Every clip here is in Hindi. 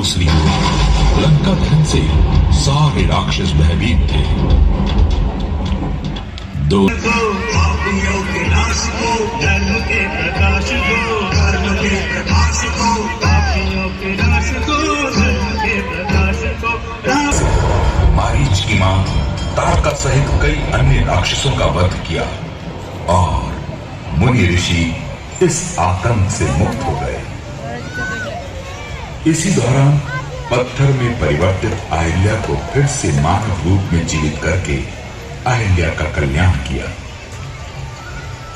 दूसरी ओर लंका दहन से सारे राक्षस भयभीत थे। दो पापियों के नाश को, धर्म के प्रकाश को, धर्म के प्रकाश को, पापियों के नाश को, धर्म के प्रकाश को। मारीच की मां तारका सहित कई अन्य राक्षसों का वध किया और मुनि ऋषि इस आतंक से मुक्त हो गए। इसी दौरान पत्थर में परिवर्तित अहिल्या को फिर से मानव रूप में जीवित करके अहिल्या का कल्याण किया।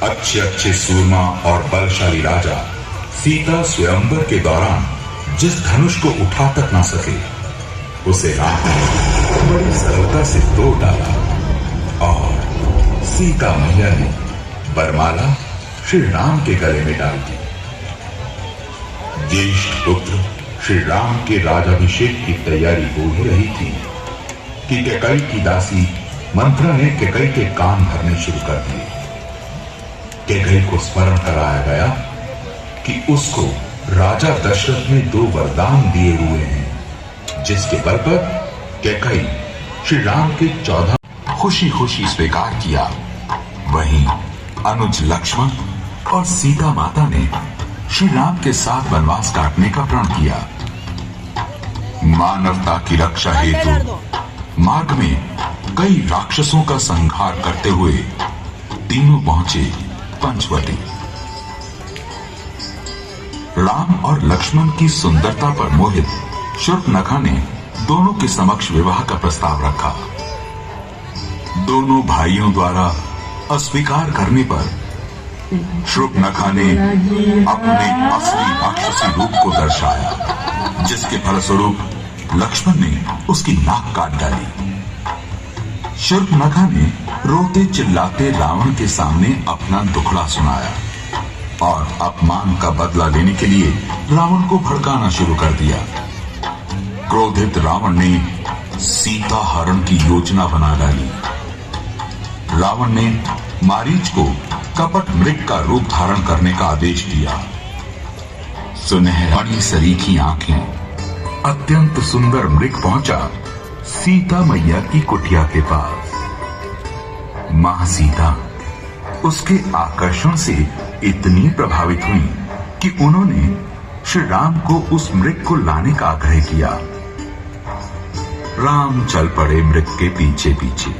अच्छे अच्छे सूरमा और बलशाली राजा सीता स्वयंवर के दौरान जिस धनुष को उठा तक ना सके, उसे राम ने बड़ी सरलता से तोड़ डाला और सीता मैया ने वरमाला श्री राम के गले में डाल दी। ज्येष्ठ पुत्र श्री राम के राजाभिषेक की तैयारी हो ही रही थी कि कैकई की दासी मंत्रा ने कैकई के कान भरने शुरू कर दिए। कैकई को स्मरण कराया गया कि उसको राजा दशरथ ने 2 वरदान दिए हुए हैं, जिसके बल पर कैकई श्री राम के 14 खुशी खुशी स्वीकार किया। वहीं अनुज लक्ष्मण और सीता माता ने श्री राम के साथ वनवास काटने का प्रण किया। मानवता की रक्षा हेतु मार्ग में कई राक्षसों का संहार करते हुए तीनों पहुंचे पंचवटी। राम और लक्ष्मण की सुंदरता पर मोहित शूर्पणखा ने दोनों के समक्ष विवाह का प्रस्ताव रखा। दोनों भाइयों द्वारा अस्वीकार करने पर शूर्पणखा ने अपने असली राक्षसी रूप को दर्शाया, जिसके फलस्वरूप लक्ष्मण ने उसकी नाक काट डाली। शूर्पणखा ने रोते चिल्लाते रावण के सामने अपना दुखड़ा सुनाया और अपमान का बदला लेने के लिए रावण को भड़काना शुरू कर दिया। क्रोधित रावण ने सीता हरण की योजना बना डाली। रावण ने मारीच को कपट मृग का रूप धारण करने का आदेश दिया। सुनहरी सरीखी आंखें अत्यंत सुंदर मृग पहुंचा सीता मैया की कुटिया के पास। मां सीता उसके आकर्षण से इतनी प्रभावित हुई कि उन्होंने श्री राम को उस मृग को लाने का आग्रह किया। राम चल पड़े मृग के पीछे पीछे।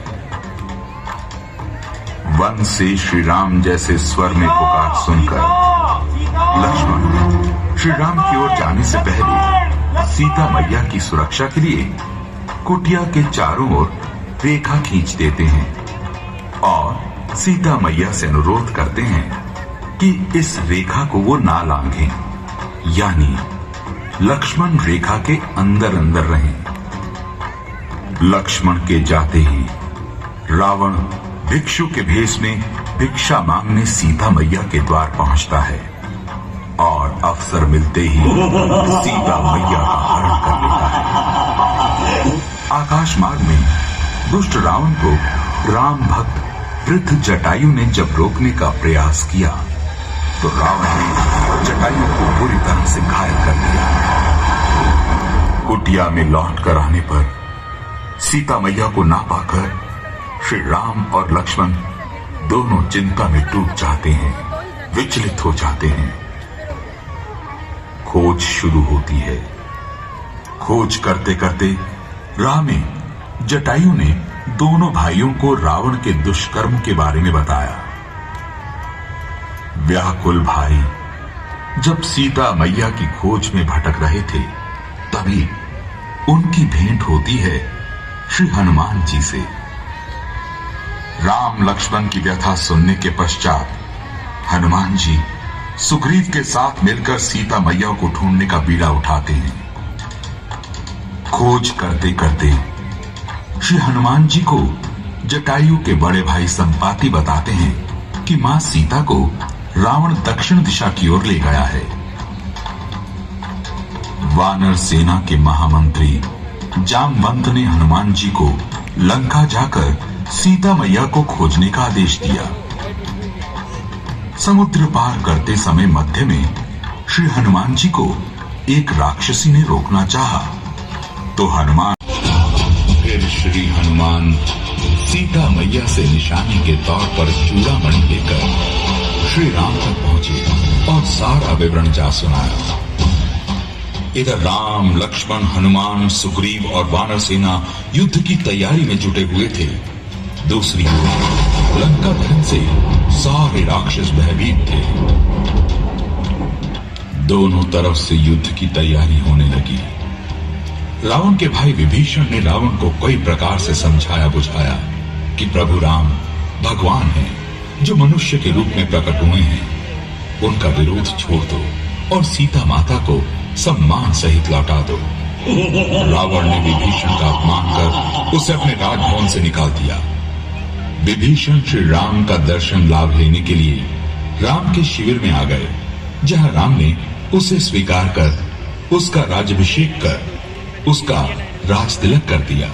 वन से श्री राम जैसे स्वर में पुकार सुनकर लक्ष्मण श्री राम की ओर जाने से पहले सीता मैया की सुरक्षा के लिए कुटिया के चारों ओर रेखा खींच देते हैं और सीता मैया से अनुरोध करते हैं कि इस रेखा को वो ना लांघें, यानी लक्ष्मण रेखा के अंदर अंदर रहें। लक्ष्मण के जाते ही रावण भिक्षु के भेष में भिक्षा मांगने सीता मैया के द्वार पहुंचता है और अवसर मिलते ही सीता मैया का हरण कर लेता है। आकाश मार्ग में दुष्ट रावण को राम भक्त वृद्ध जटायु ने जब रोकने का प्रयास किया तो रावण ने जटायु को बुरी तरह से घायल कर दिया। कुटिया में लौट कर आने पर सीता मैया को ना पाकर श्री राम और लक्ष्मण दोनों चिंता में डूब जाते हैं, विचलित हो जाते हैं। खोज शुरू होती है। खोज करते करते राह में जटायु ने दोनों भाइयों को रावण के दुष्कर्म के बारे में बताया। व्याकुल भाई जब सीता मैया की खोज में भटक रहे थे, तभी उनकी भेंट होती है श्री हनुमान जी से। राम लक्ष्मण की व्यथा सुनने के पश्चात हनुमान जी सुग्रीव के साथ मिलकर सीता मैया को ढूंढने का बीड़ा उठाते हैं। खोज करते करते श्री हनुमान जी को जटायु के बड़े भाई संपाति बताते हैं कि मां सीता को रावण दक्षिण दिशा की ओर ले गया है। वानर सेना के महामंत्री जामवंत ने हनुमान जी को लंका जाकर सीता मैया को खोजने का आदेश दिया। समुद्र पार करते समय मध्य में श्री हनुमान जी को एक राक्षसी ने रोकना चाहा, तो हनुमान फिर श्री हनुमान सीता मैया से निशानी के तौर पर चूड़ामणि लेकर श्री राम तक पहुंचे और सारा विवरण जा सुनाया। इधर राम, लक्ष्मण, हनुमान, सुग्रीव और वानर सेना युद्ध की तैयारी में जुटे हुए थे। दूसरी ओर लंका दहन से सारे राक्षस भयभीत थे। दोनों तरफ से युद्ध की तैयारी होने लगी। रावण के भाई विभीषण ने रावण को कई प्रकार से समझाया बुझाया कि प्रभु राम भगवान हैं जो मनुष्य के रूप में प्रकट हुए हैं। उनका विरोध छोड़ दो और सीता माता को सम्मान सहित लौटा दो। रावण ने विभीषण का अपमान कर उसे अपने राजभवन से निकाल दिया। विभीषण श्री राम का दर्शन लाभ लेने के लिए राम के शिविर में आ गए, जहां राम ने उसे स्वीकार कर उसका राज्याभिषेक कर उसका राज तिलक कर दिया।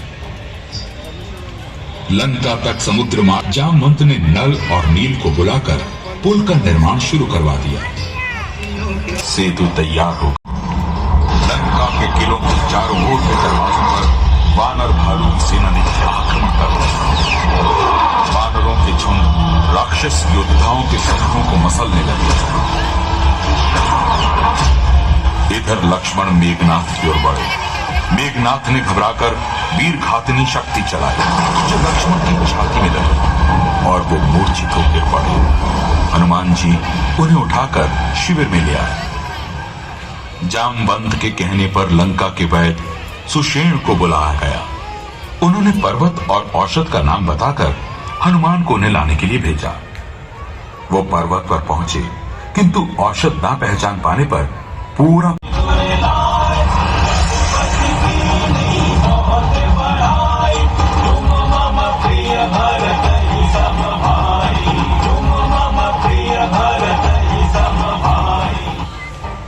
लंका तक समुद्र मार्ग जामवंत ने नल और नील को बुलाकर पुल का निर्माण शुरू करवा दिया। सेतु तैयार हो गया। लंका के किलों के चारों ओर के दरवाजों पर वानर भालू की सेना ने आक्रमण कर दिया। वानरों के झुंड राक्षस योद्धाओं के शत्रुओं को मसलने लगे। इधर लक्ष्मण मेघनाथ की ओर बढ़े। मेघनाथ ने घबराकर वीर घातनी शक्ति चलाई, जो लक्ष्मण की छाती में लगी और वो मूर्छित होकर पड़े। हनुमान जी उन्हें उठाकर शिविर में ले आए। जामवंत के कहने पर लंका के वैद्य सुषेण को बुलाया गया। उन्होंने पर्वत और औषध का नाम बताकर हनुमान को उन्हें लाने के लिए भेजा। वो पर्वत पर पहुंचे, किंतु औषध ना पहचान पाने पर पूरा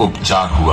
उपचार हुआ।